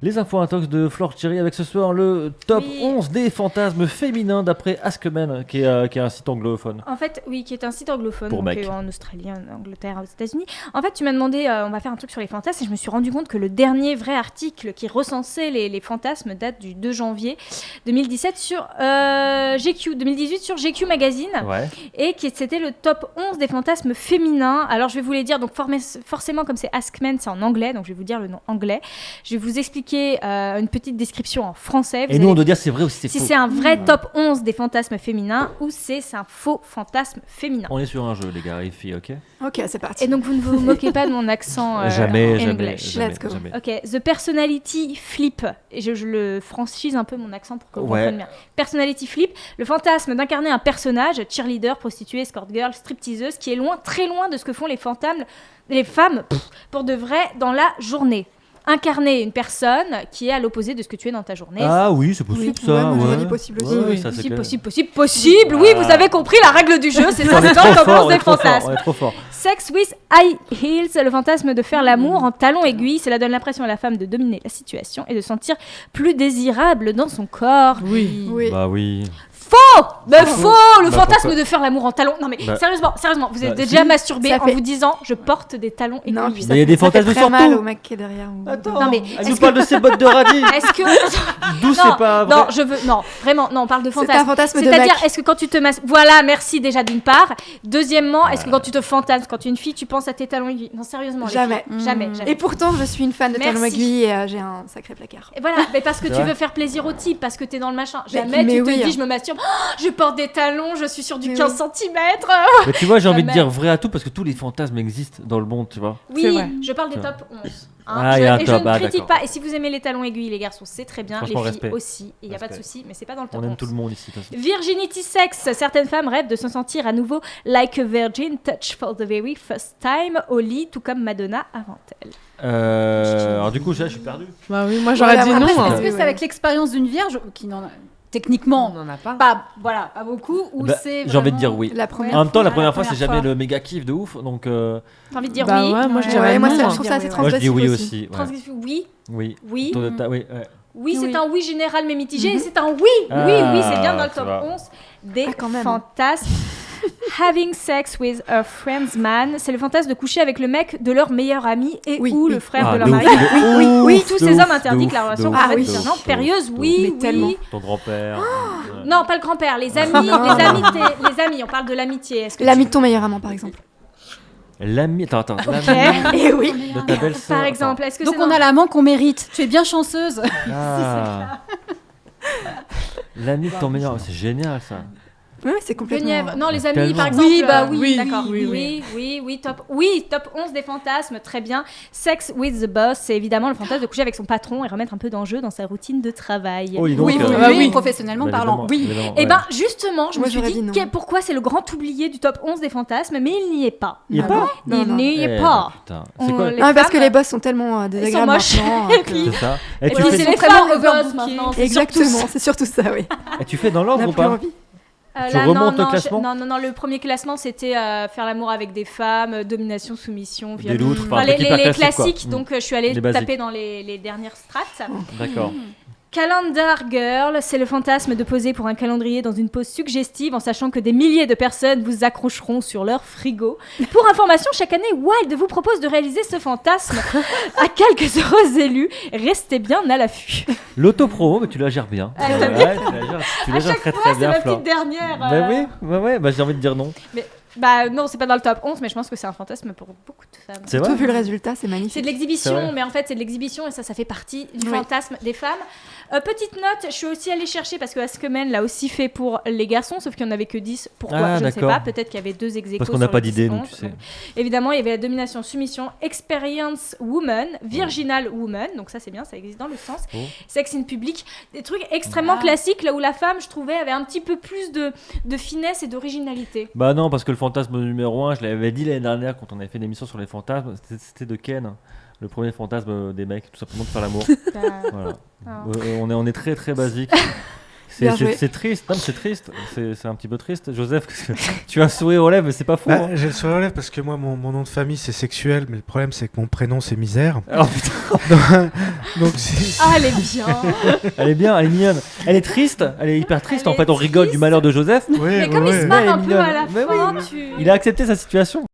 Les infos intox de Flore Thierry avec ce soir le top 11 des fantasmes féminins d'après Askmen, qui est un site anglophone. En fait, oui, qui est un site anglophone, Pour donc, en Australie, en Angleterre, aux États-Unis. En fait, tu m'as demandé, on va faire un truc sur les fantasmes, et je me suis rendu compte que le dernier vrai article qui recensait les fantasmes date du 2 janvier 2017 sur GQ, 2018 sur GQ Magazine, et c'était le top 11 des fantasmes féminins. Alors, je vais vous les dire, donc forcément, comme c'est Askmen, c'est en anglais, donc je vais vous dire le nom anglais. Je vais vous expliquer une petite description en français. Et nous, on doit dire c'est vrai ou si c'est faux. Si c'est un vrai top 11 des fantasmes féminins ou c'est un faux fantasme féminin. On est sur un jeu, les gars et filles, ok ? Ok, c'est parti. Et donc, vous ne vous moquez pas de mon accent jamais. Let's go. Ok, The Personality Flip. Et je le franchise un peu mon accent pour que vous compreniez bien. Personality Flip, le fantasme d'incarner un personnage, cheerleader, prostituée, escort girl, stripteaseuse, qui est loin, très loin de ce que font les femmes, pour de vrai, dans la journée. Incarner une personne qui est à l'opposé de ce que tu es dans ta journée. Ah oui, c'est possible ça. Ouais, je dis possible aussi. Ouais, ça, possible. Oui, vous avez compris la règle du jeu. C'est ça, c'est dans le top 11 des fantasmes. On est trop fort. Sex with high heels, le fantasme de faire l'amour en talons aiguilles. Cela donne l'impression à la femme de dominer la situation et de se sentir plus désirable dans son corps. Oui. Bah oui. Faux. Mais faux. Le fantasme de faire l'amour en talons. Non mais sérieusement, vous êtes déjà masturbé en vous disant je porte des talons aiguilles. Non, puis il y a des fantasmes très mal au mec qui est derrière. Attends. Non mais elle nous parle de ses bottes de radis. Est-ce que d'où c'est pas vrai. Non, je veux vraiment on parle de fantasme. C'est un fantasme de mec. C'est-à-dire est-ce que quand tu te voilà, merci déjà d'une part. Deuxièmement, est-ce que quand tu te fantasmes, quand tu es une fille, tu penses à tes talons aiguilles? Non, sérieusement. Jamais. Jamais. Et pourtant, je suis une fan de talons aiguilles et j'ai un sacré placard. Et voilà, mais parce que tu veux faire plaisir au type, parce que t'es dans le machin. Jamais tu te dis je me masturbe, je porte des talons, je suis sur du 15 cm. Mais tu vois, j'ai envie de dire vrai à tout parce que tous les fantasmes existent dans le monde, tu vois. Oui, je parle des top 11. Il y a un et top, je ne critique pas. Et si vous aimez les talons aiguilles, les garçons, c'est très bien. Les filles respect. aussi. Il n'y a pas de souci, mais c'est pas dans le top 11. On aime tout le monde ici. Virginity sex. Certaines femmes rêvent de se sentir à nouveau like a virgin, touch for the very first time au lit, tout comme Madonna avant elle. Alors du coup, je suis perdu. Bah oui, moi j'aurais dit non. Est-ce que c'est avec l'expérience d'une vierge qui n'en a techniquement, on n'en a pas. Pas beaucoup, ou c'est j'ai envie de dire oui. En même temps, la première fois, c'est jamais le méga kiff de ouf, donc. T'as envie de dire bah oui? Ouais, moi je dirais moi, non. je trouve ça assez Moi, je dis transgressif oui aussi. aussi. Transgressif, oui. Oui. Oui. Oui, c'est un oui général mais mitigé. Et c'est un oui. Oui, c'est bien dans le top 11 des fantasmes. Having sex with a friend's man, c'est le fantasme de coucher avec le mec de leur meilleur ami et ou le frère de leur mari. Oui, tous ces hommes interdits que la relation périlleuse, oui. Ton grand-père. Non, pas le grand-père, les amis, les amis, on parle de l'amitié. L'ami de ton meilleur amant, par exemple. L'ami, attends. Et oui. De ta belle-sœur. Par exemple, est-ce que donc on a l'amant qu'on mérite. Tu es bien chanceuse. L'ami de ton meilleur, c'est génial ça. Oui, c'est complètement. Guenièvre. Non, les amis, par exemple. Oui, top 11 des fantasmes, très bien. Sex with the boss, c'est évidemment le fantasme de coucher avec son patron et remettre un peu d'enjeu dans sa routine de travail. Professionnellement parlant. Et ben justement, je me suis dit pourquoi c'est le grand oublié du top 11 des fantasmes, mais il n'y est pas. Il n'y est pas. Il n'y est pas. C'est quoi parce que les boss sont tellement désagréables maintenant. C'est ça. Et puis c'est les femmes boss maintenant. Exactement, c'est surtout ça, oui. Et tu fais dans l'ordre ou pas? Tu remontes le classement? Non, le premier classement c'était faire l'amour avec des femmes, domination, soumission, viol. Des loutres, les classiques, donc je suis allée taper dans les dernières strates. D'accord. Calendar Girl, c'est le fantasme de poser pour un calendrier dans une pose suggestive en sachant que des milliers de personnes vous accrocheront sur leur frigo. Pour information, chaque année, Wild vous propose de réaliser ce fantasme à quelques heureux élus. Restez bien à l'affût. L'autopromo, mais tu la gères bien. Tu la gères très très bien, c'est ma petite dernière. J'ai envie de dire non. Bah non, c'est pas dans le top 11, mais je pense que c'est un fantasme pour beaucoup de femmes. C'est vrai. Surtout vu le résultat, c'est magnifique. C'est de l'exhibition, mais en fait c'est de l'exhibition et ça fait partie du fantasme des femmes. Petite note, je suis aussi allée chercher parce que Askmen l'a aussi fait pour les garçons, sauf qu'il n'y en avait que 10. Pourquoi je ne sais pas. Peut-être qu'il y avait 2 ex-aequo. Parce qu'on n'a pas d'idée, nous, tu sais. Donc, évidemment, il y avait la domination, soumission, experience woman, virginal woman. Donc ça, c'est bien, ça existe dans le sens. Sex in public. Des trucs extrêmement classiques, là où la femme, je trouvais, avait un petit peu plus de finesse et d'originalité. Bah non, parce que le fantasme numéro 1, je l'avais dit l'année dernière quand on avait fait une émission sur les fantasmes, c'était de Ken. Le premier fantasme des mecs, tout simplement de faire l'amour. Voilà. On est très très basique. Bien joué. C'est triste, non, mais c'est triste, c'est un petit peu triste. Joseph, tu as un sourire aux lèvres, mais c'est pas faux. Bah, hein. j'ai le sourire aux lèvres parce que moi, mon nom de famille, c'est sexuel, mais le problème, c'est que mon prénom, c'est misère. Alors putain, Donc, c'est... Ah, elle est bien. elle est bien, elle est mignonne. Elle est triste, elle est hyper triste. Elle En fait, on est rigole triste. du malheur de Joseph. Ouais, Mais comme il se ouais. marre Elle est un peu à la mignonne. Mais fin, tu... Il a accepté sa situation.